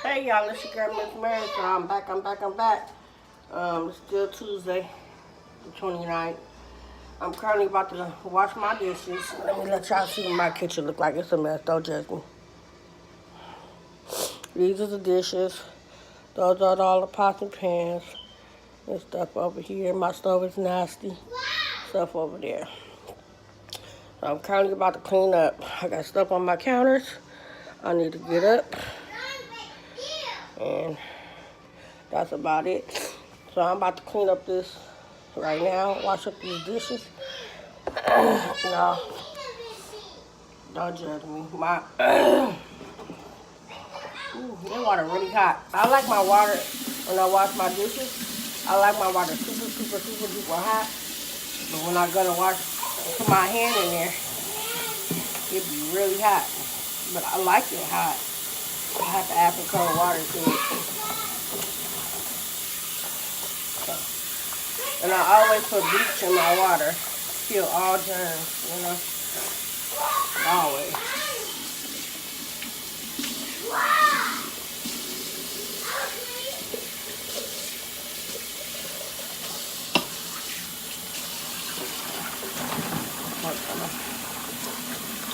Hey y'all, it's your girl Miss Mary, so I'm back. It's still Tuesday, the 29th. I'm currently about to wash my dishes. Let me let y'all see what my kitchen look like. It's a mess, don't judge me. These are the dishes. Those are all the pots and pans and stuff over here. My stove is nasty. Stuff over there. So I'm currently about to clean up. I got stuff on my counters. I need to get up. And that's about it. So I'm about to clean up this right now. Wash up these dishes. No, don't judge me. My that water really hot. I like my water when I wash my dishes. I like my water super hot. But when I'm gonna wash, put my hand in there, it be really hot. But I like it hot. I have to add some cold water to it. And I always put bleach in my water. Kill all germs, you know. Always.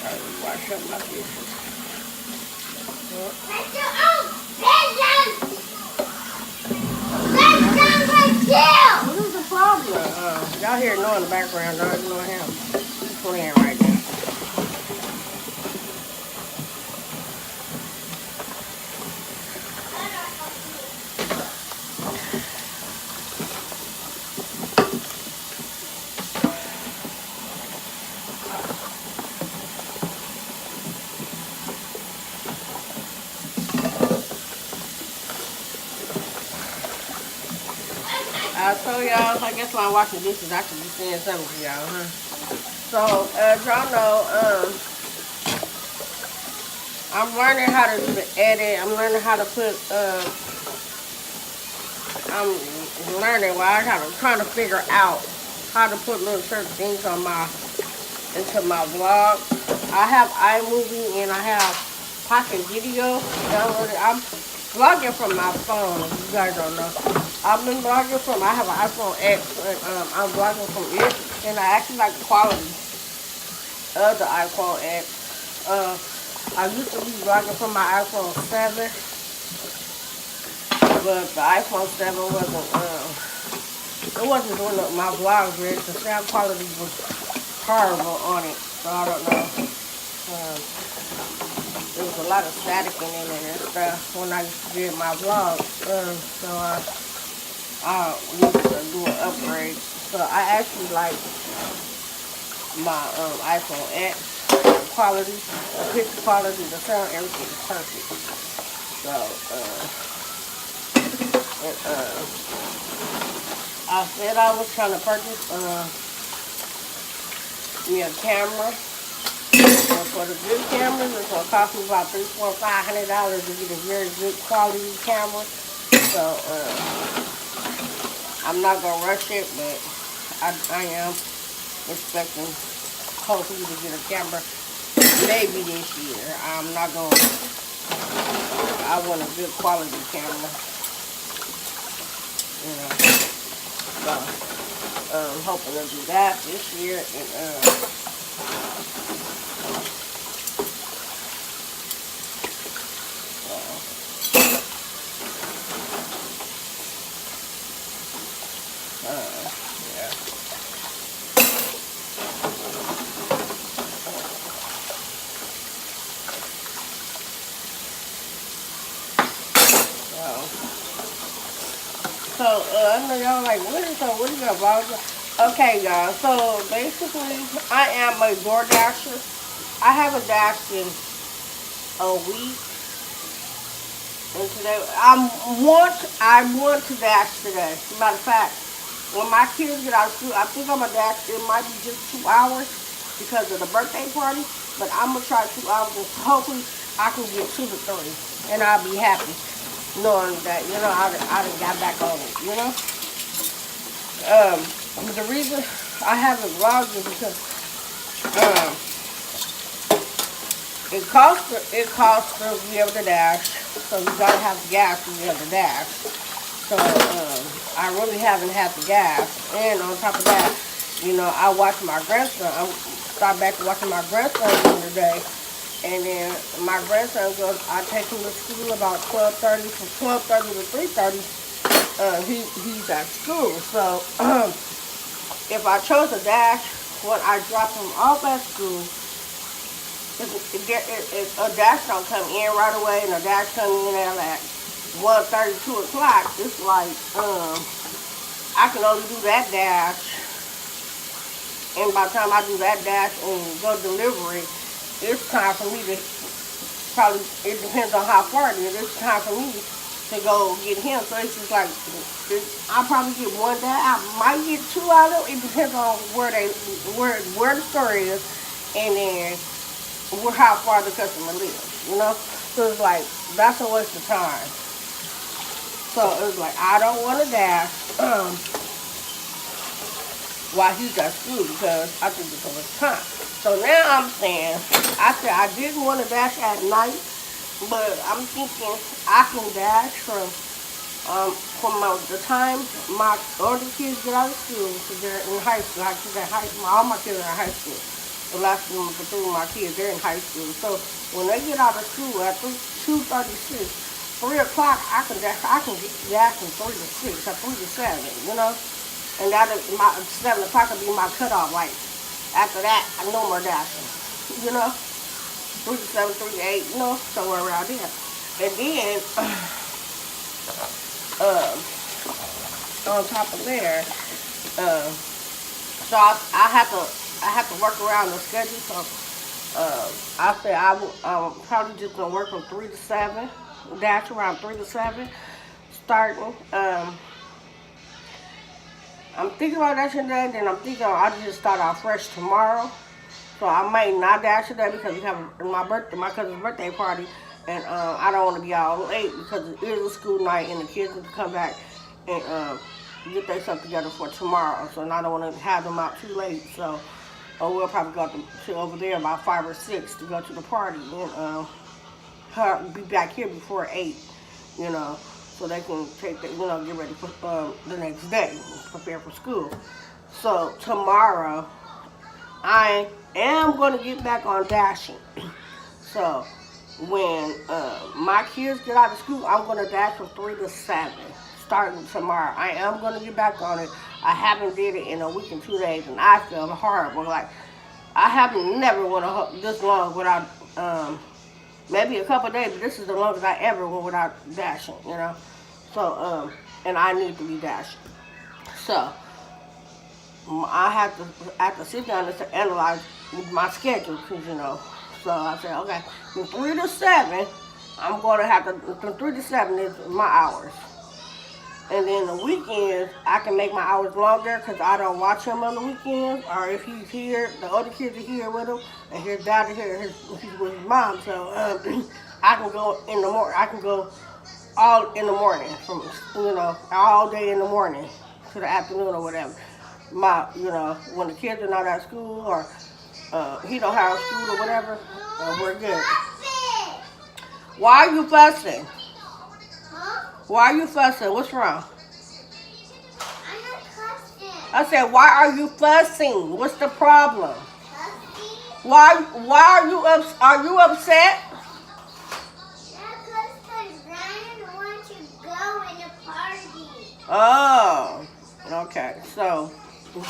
Alright, wash up my dishes. What is the problem? Y'all hear Noah in the background, don't ignore him. He's playing right now. I told y'all, I guess while I'm washing dishes, I should be saying something to y'all, huh? So, as y'all know, I'm learning how to do the edit. I'm learning how to put, I'm learning while I'm trying to figure out how to put little certain things on into my vlog. I have iMovie and I have Pocket Video downloaded. I'm vlogging from my phone, if you guys don't know. I've been vlogging I have an iPhone X, and I'm vlogging from it, and I actually like the quality of the iPhone X. I used to be vlogging from my iPhone 7, but the iPhone 7 wasn't doing my vlogs right. The sound quality was horrible on it, so I don't know. There was a lot of static in it and stuff when I used to do my vlogs, so I need to do an upgrade. So I actually like my iPhone X. The quality, the picture quality, the sound, everything is perfect. So, I said I was trying to purchase me a camera. And for the good cameras, it's going to cost me about $300–500 to get a very good quality camera. So, I'm not going to rush it, but I am expecting, hopefully, to get a camera maybe this year. I'm not going to, I want a good quality camera, you know. So, I'm hoping to do that this year, and, yeah. So, I know y'all like, what is your vlog? Okay, y'all, so basically, I am a DoorDasher. I haven't dashed in a week. And today, I want to dash today. Matter of fact, when my kids get out of school, I think I'm going to dash. It might be just 2 hours because of the birthday party. But I'm going to try 2 hours and hopefully I can get 2 to 3. And I'll be happy knowing that, you know, I done got back on it, you know. The reason I haven't vlogged is because it costs to be able to dash. So you gotta have the gas to get the dash. So I really haven't had the gas. And on top of that, I watch my grandson. I start back to watching my grandson the other day. And then my grandson goes, I take him to school about 12:30, from 12:30 to 3:30. He's at school. So if I chose a dash when I drop him off at school, if a dash don't come in right away and a dash come in at like 1:30, 2 o'clock, it's like I can only do that dash. And by the time I do that dash and go delivery, it's time for me to probably, it depends on how far it is, it's time for me to go get him. So it's just like, I'll probably get one dash. I might get two out of it. It depends on where the store is and then how far the customer lives, So it's like, that's a waste of time. So it's like, I don't want to dash while he's at school because I think it's a waste of time. So now I'm saying, I didn't want to dash at night, but I'm thinking I can dash from the time my older kids get out of school, because they're in high school. All my kids are in high school. The last one, the three of my kids, they're in high school. So when they get out of school at 2:36, 3 o'clock, I can get gas from 3 to 6, or 3 to 7, And that is 7 o'clock will be my cutoff. Like, after that, no more dashing, 3 to 7, 3 to 8, somewhere around there. And then, on top of there, so I have to work around the schedule. So I said I'm probably just gonna work from 3 to 7, dash around 3 to 7, starting. I'm thinking about dashing today, then I'm thinking I'll just start out fresh tomorrow. So I might not dash today because we have my cousin's birthday party, and I don't want to be out late because it is a school night and the kids need to come back and get their stuff together for tomorrow. So I don't want to have them out too late. So we'll probably go to over there about 5 or 6 to go to the party and be back here before 8, so they can take get ready for the next day, prepare for school. So tomorrow, I am going to get back on dashing. So when my kids get out of school, I'm going to dash from 3 to 7, starting tomorrow. I am going to get back on it. I haven't did it in a week and 2 days, and I feel horrible. Like, I haven't never went this long without, maybe a couple of days, but this is the longest I ever went without dashing, So, and I need to be dashing. So, I have to sit down and analyze my schedule, because, So I said, okay, from 3 to 7, I'm going to have to, from 3 to 7 is my hours. And then the weekends, I can make my hours longer because I don't watch him on the weekends. Or if he's here, the other kids are here with him, and his dad is here, he's with his mom. So I can go in the morning. I can go all in the morning, from all day in the morning to the afternoon or whatever. When the kids are not at school or he don't have school or whatever, we're good. Why are you fussing? Why are you fussing? What's wrong? I'm not fussing. I said, why are you fussing? What's the problem? Fussing? Why are you upset? Yeah, because Ryan wants to go in a party. Oh, okay. So,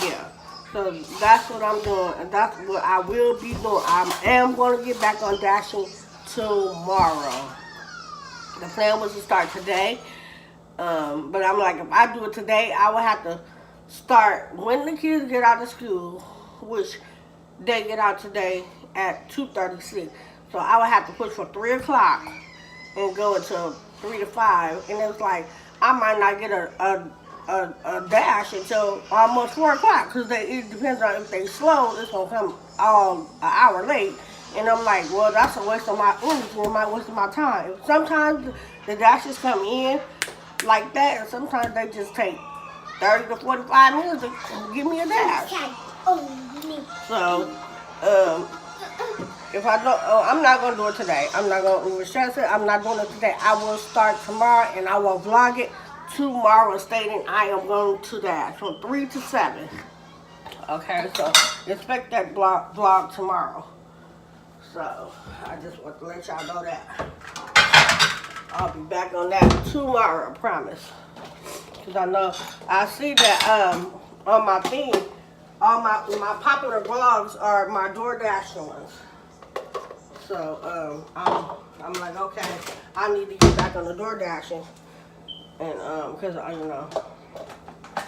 yeah. So that's what I'm doing, and that's what I will be doing. I am going to get back on dashing tomorrow. The plan was to start today, but I'm like, if I do it today, I will have to start when the kids get out of school, which they get out today at 2:36. So I would have to push for 3 o'clock and go until 3 to 5, and it was like I might not get a dash until almost 4 o'clock because it depends on if they slow. It's gonna come all an hour late. And I'm like, well, that's a waste of my energy and a waste of my time. Sometimes the dashes come in like that, and sometimes they just take 30 to 45 minutes to give me a dash. So, If I don't, oh, I'm not gonna do it today. I'm not gonna stress it. I'm not doing it today. I will start tomorrow, and I will vlog it tomorrow, stating I am going to that from 3 to 7. Okay, so expect that vlog tomorrow. So I just want to let y'all know that. I'll be back on that tomorrow, I promise. Cause I know I see that on my thing, all my popular vlogs are my DoorDash ones. So I'm like, okay, I need to get back on the DoorDash and because I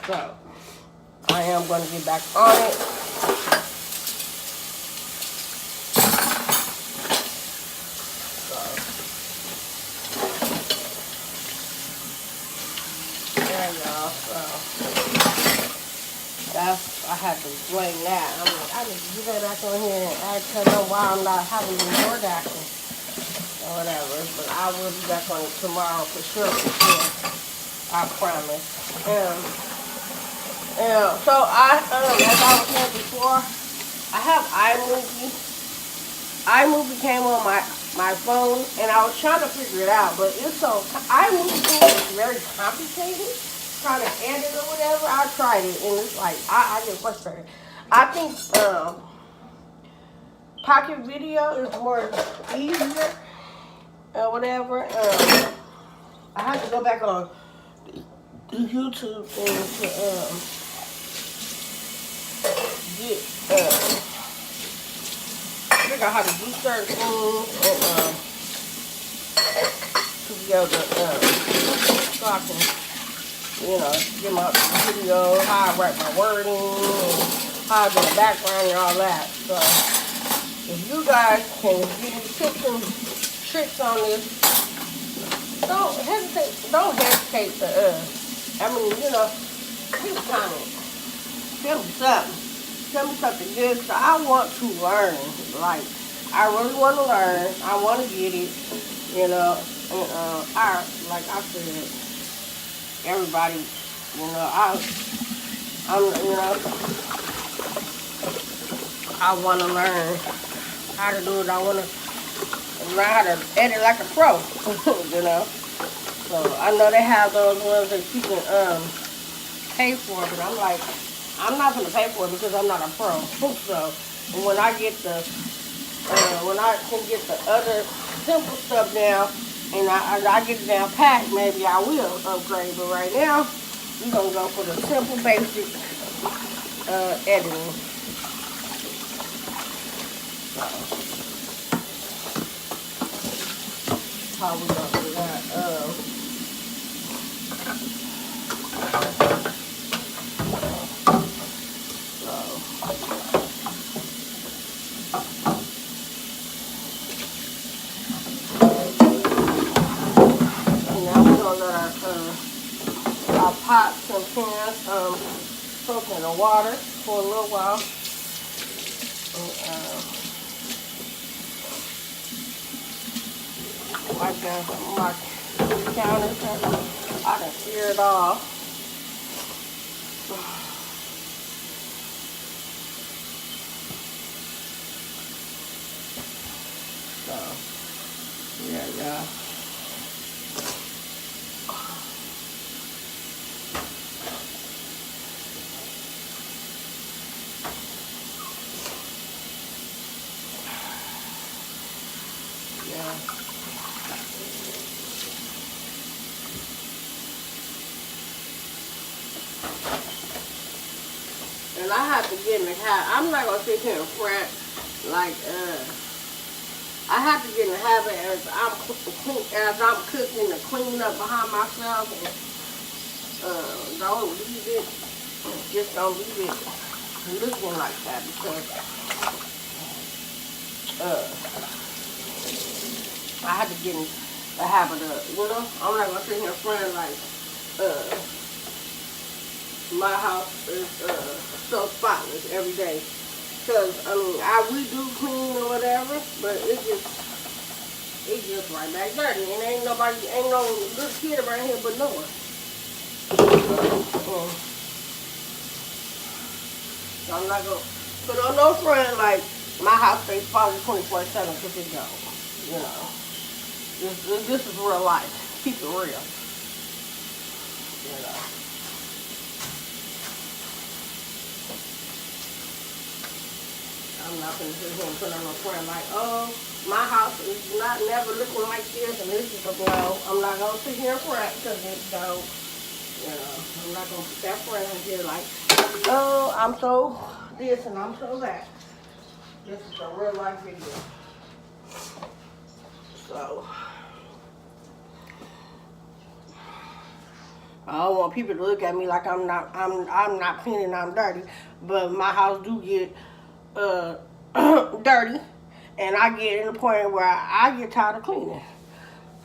so I am gonna get back on it. I had to explain that. I'm like, I need to get back on here and I tell them why I'm not having the door dashing or whatever. But I will be back on it tomorrow for sure. I promise. So as I was saying before, I have iMovie. iMovie came on my phone and I was trying to figure it out, but it's so iMovie is very complicated. Trying to edit or whatever, I tried it and it's like I get frustrated. I think Pocket Video is more easier or whatever. I have to go back on YouTube and to get figure out how to do certain things and to be able to so I can get my video, how I write my wording, and how I do the background and all that. So, if you guys can give me tips and tricks on this, don't hesitate to, leave a comment. Tell me something good, so I want to learn. Like, I really want to learn. I want to get it, and, like I said, everybody, I want to learn how to do it. I want to learn how to edit like a pro, So I know they have those ones that you can pay for, but I'm like, I'm not gonna pay for it because I'm not a pro. So when I get when I can get the other simple stuff down. And I get it down pat, maybe I will upgrade. But right now, we're going to go for the simple, basic editing. So, how we going to do that? Our pots and pans soak in the water for a little while. Wipe down some of my counters. I can clear it off. So, yeah. And I have to get in the habit. I'm not gonna sit here and fret. Like I have to get in the habit as I'm cooking to clean up behind myself and don't leave it. Just don't leave it looking like that because I have to get in the habit of, I'm not gonna sit here and fret like my house is so spotless every day. Because, we do clean or whatever, but it's just right back dirty. And ain't no little kid around here but Noah. So I'm not going to put on no front like My house stays foggy 24/7 because it don't. You know, this is real life. Keep it real. You know. I'm not gonna sit here and put on a friend like, oh, my house is not never looking like this, and this is a no. I'm not gonna sit here and front because it don't. You know, I'm not gonna put that friend in here like, oh, I'm so this and I'm so that. This is a real life video. So I don't want people to look at me like I'm not clean and I'm dirty, but my house do get dirty, and I get in the point where I get tired of cleaning.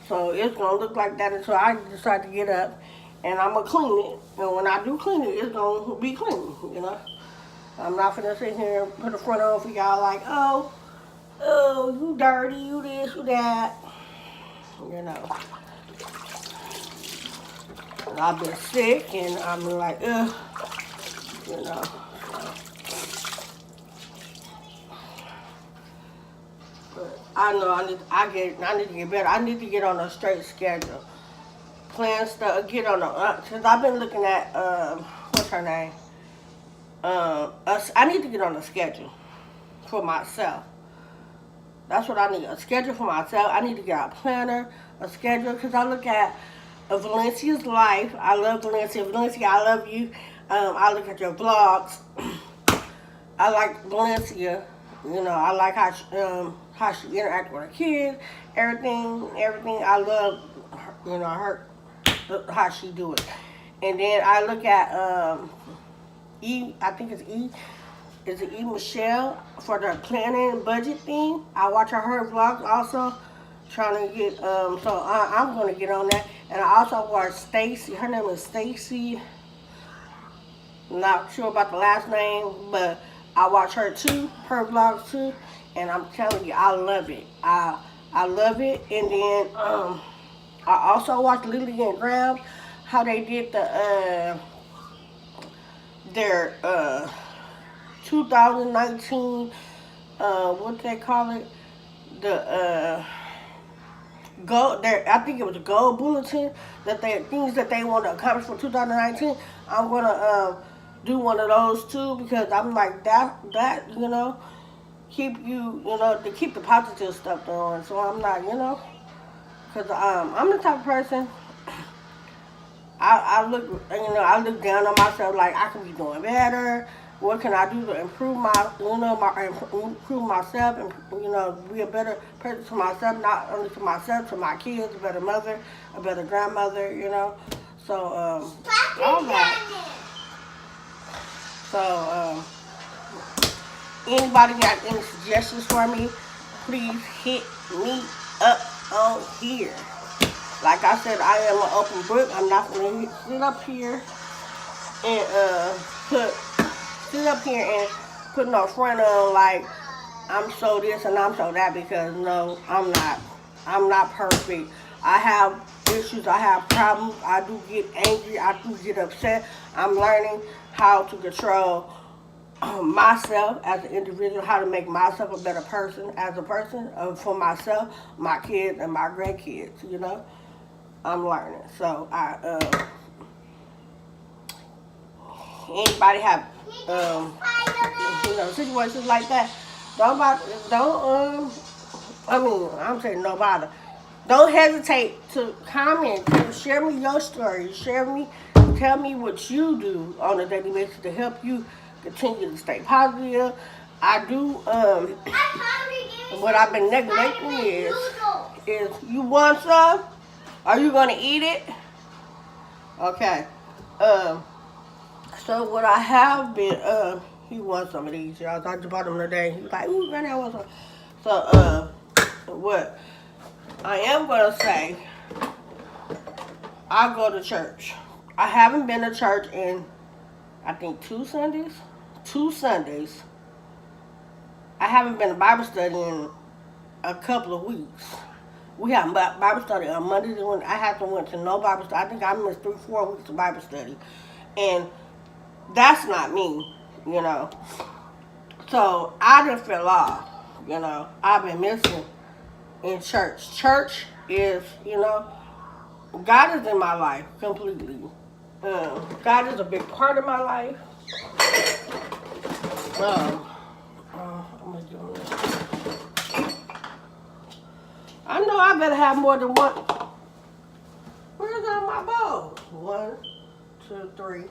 So it's gonna look like that until I decide to get up, and I'm gonna clean it. And when I do clean it, it's gonna be clean. You know, I'm not gonna sit here and put a front on for y'all like, oh, you dirty, you this, you that. You know. I've been sick and I'm like, ugh, you know. But I know I need to get better. I need to get on a straight schedule. Plan stuff, get on a, since I've been looking at, what's her name? I need to get on a schedule for myself. That's what I need, a schedule for myself. I need to get a planner, a schedule, because I look at Valencia's life. I love Valencia. Valencia, I love you. I look at your vlogs. I like Valencia. You know, I like how she interacts with her kids. Everything. I love, her, you know, her how she do it. And then I look at E. I think it's E. Is it E. Michelle for the planning budget thing? I watch her vlogs also. Trying to get so I'm gonna get on that, and I also watch Stacy. Her name is Stacy. Not sure about the last name, but I watch her too, her vlogs too, and I'm telling you, I love it. I love it. And then I also watch Lily and Graham, how they did their 2019 what they call it, the I think it was a goal bulletin that things that they want to accomplish for 2019. I'm gonna do one of those too, because I'm like that you know, keep to keep the positive stuff going. So I'm not, you know, because I'm the type of person. I look, you know, I look down on myself like I can be doing better. What can I do to improve improve myself, and be a better person to myself, not only to myself, to my kids, a better mother, a better grandmother, you know. So all that. So anybody got any suggestions for me? Please hit me up on here. Like I said, I am an open book. I'm not going to sit up here and put no front on like I'm so this and I'm so that, because no, I'm not. I'm not perfect. I have issues. I have problems. I do get angry. I do get upset. I'm learning how to control myself as an individual, how to make myself a better person as a person for myself, my kids, and my grandkids. You know, I'm learning. So anybody have situations like that? I'm saying nobody. Don't hesitate to comment. Share me your story. Tell me what you do on a daily basis to help you continue to stay positive. I do. What I've been neglecting is you want some? Are you gonna eat it? Okay. So what I have been, he wants some of these, y'all. I just bought them today. He was like, ooh, Granny, I want some. So, what I am gonna say, I go to church. I haven't been to church in, I think, 2 Sundays. 2 Sundays. I haven't been to Bible study in a couple of weeks. We have Bible study on Mondays, and I haven't went to no Bible study. I think I missed 3-4 weeks of Bible study. And that's not me, you know. So I just fell off. You know, I've been missing in church. Church is, you know, God is in my life completely. God is a big part of my life. I'm gonna do this. I know I better have more than one. Where's all my bowls? 1, 2, 3.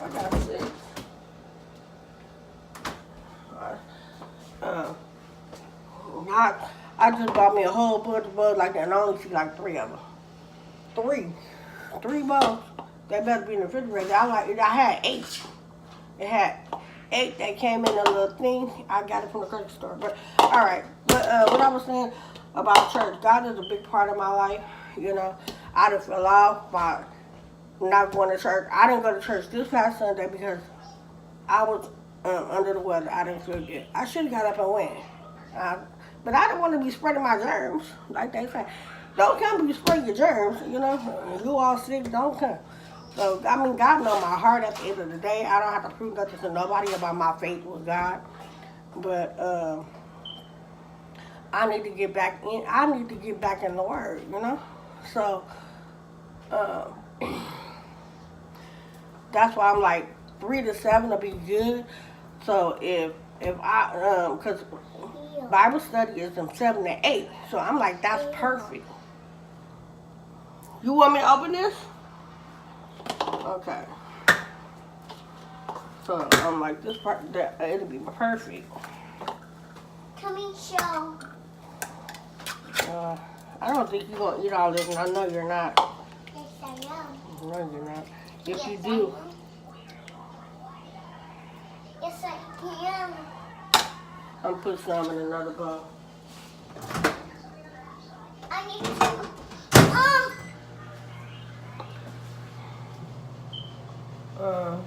I got 6. I just bought me a whole bunch of bowls like that, and I only see like 3 of them. 3 bowls. They better be in the refrigerator. I had 8. It had 8 that came in a little thing. I got it from the grocery store. But all right. But what I was saying about church, God is a big part of my life. You know, I just fell off by not going to church. I didn't go to church this past Sunday because I was under the weather. I didn't feel good. I should have got up and went. But I didn't want to be spreading my germs, like they say. Don't come and you spread your germs, you know. You all sick, don't come. So, I mean, God knows my heart at the end of the day. I don't have to prove nothing to nobody about my faith with God. But I need to get back in. I need to get back in the Word, you know. So, that's why I'm like 3 to 7 will be good. So if I because Bible study is from 7 to 8, so I'm like that's perfect. You want me to open this? Okay. So I'm like this part that it'll be perfect. Coming show. I don't think you're gonna eat all this, and I know you're not. Yes, I am. No, you're not. If Yes, you I do, am. Yes, I can. I'm put some in another bowl. I need to. Hold on.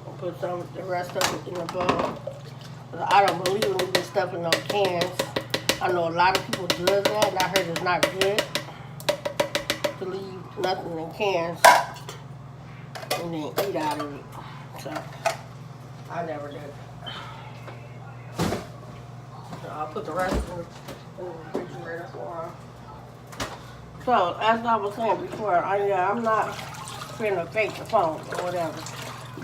I'll put the rest of it in the bowl. I don't believe in leaving stuff in no cans. I know a lot of people do that, and I heard it's not good to leave nothing in cans and then eat out of it. So I never did. So I'll put the rest in the refrigerator for them. So as I was saying before, I'm not finna fake the phone or whatever.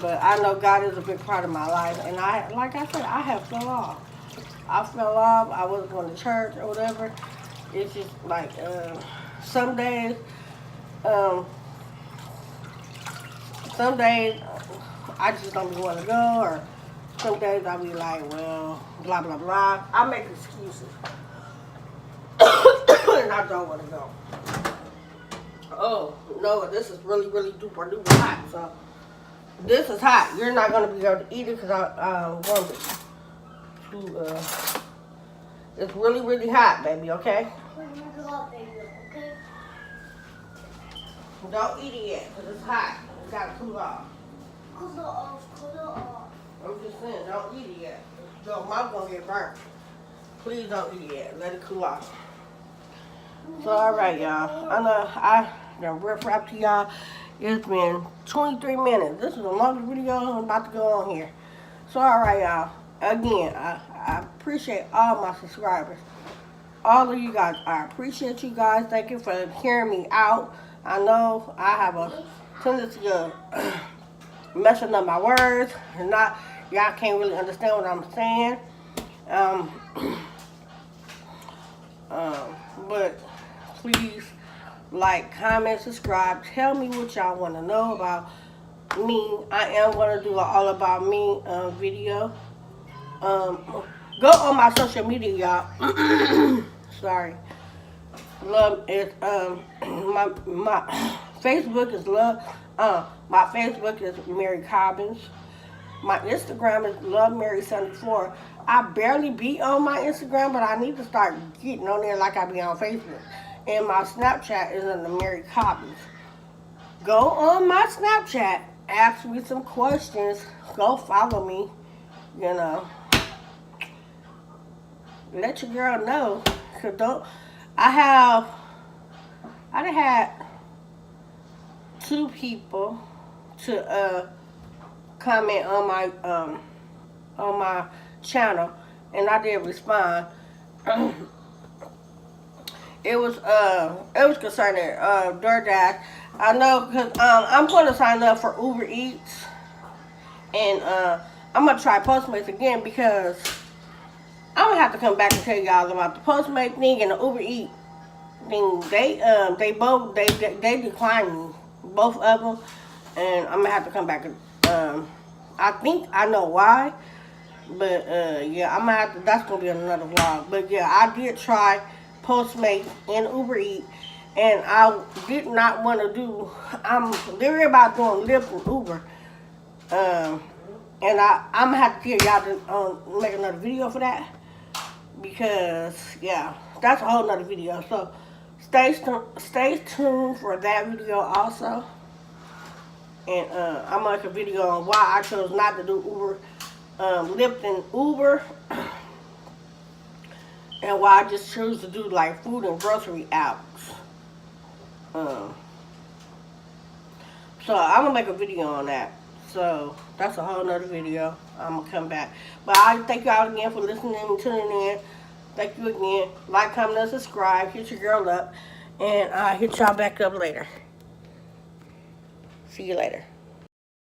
But I know God is a big part of my life, and like I said, I have fell off. I fell off. I wasn't going to church or whatever. It's just like some days, I just don't want to go, or some days I'll be like, well, blah blah blah. I make excuses, and I don't want to go. Oh no, this is really duper hot. So. This is hot. You're not going to be able to eat it because I want it to, it's really hot, baby, okay? Don't eat it yet because it's hot. It's got to cool off. Cool it off. I'm just saying, don't eat it yet. Your mouth's going to get burnt. Please don't eat it yet. Let it cool off. So, alright, y'all. I know I done riff-rapp to y'all. It's been 23 minutes. This is the longest video I'm about to go on here. So, alright, y'all. Again, I appreciate all my subscribers. All of you guys. I appreciate you guys. Thank you for hearing me out. I know I have a tendency of messing up my words. And y'all can't really understand what I'm saying. But please like, comment, subscribe. Tell me what y'all want to know about me. I am going to do an all about me video. Go on my social media, y'all. Sorry. Love is my Facebook is my Facebook is Mary Cobbins. My Instagram is LoveMary74. I barely be on my Instagram, but I need to start getting on there like I be on Facebook. And my Snapchat is under Mary Cobbins. Go on my Snapchat, ask me some questions, go follow me, you know. Let your girl know. 'Cause I I done had 2 people to comment on my channel, and I did respond. It was concerning DoorDash. I know because I'm going to sign up for Uber Eats, and I'm gonna try Postmates again because I'm gonna have to come back and tell y'all about the Postmate thing and the Uber Eats thing. They both they declined me, both of them, and I'm gonna have to come back and I think I know why, but yeah, I'm gonna have to. That's gonna be another vlog. But yeah, I did try Postmates and Uber Eats, and I did not want to do. I'm leery about doing Lyft and Uber. And I'm gonna have to tell y'all to make another video for that because yeah, that's a whole nother video. So stay tuned for that video also. And I'm gonna make a video on why I chose not to do Uber, Lyft and Uber, and why I just choose to do like food and grocery apps. So I'm gonna make a video on that. So that's a whole nother video. I'm gonna come back. But I thank y'all again for listening and tuning in. Thank you again. Like, comment, and subscribe. Hit your girl up. And I'll hit y'all back up later. See you later.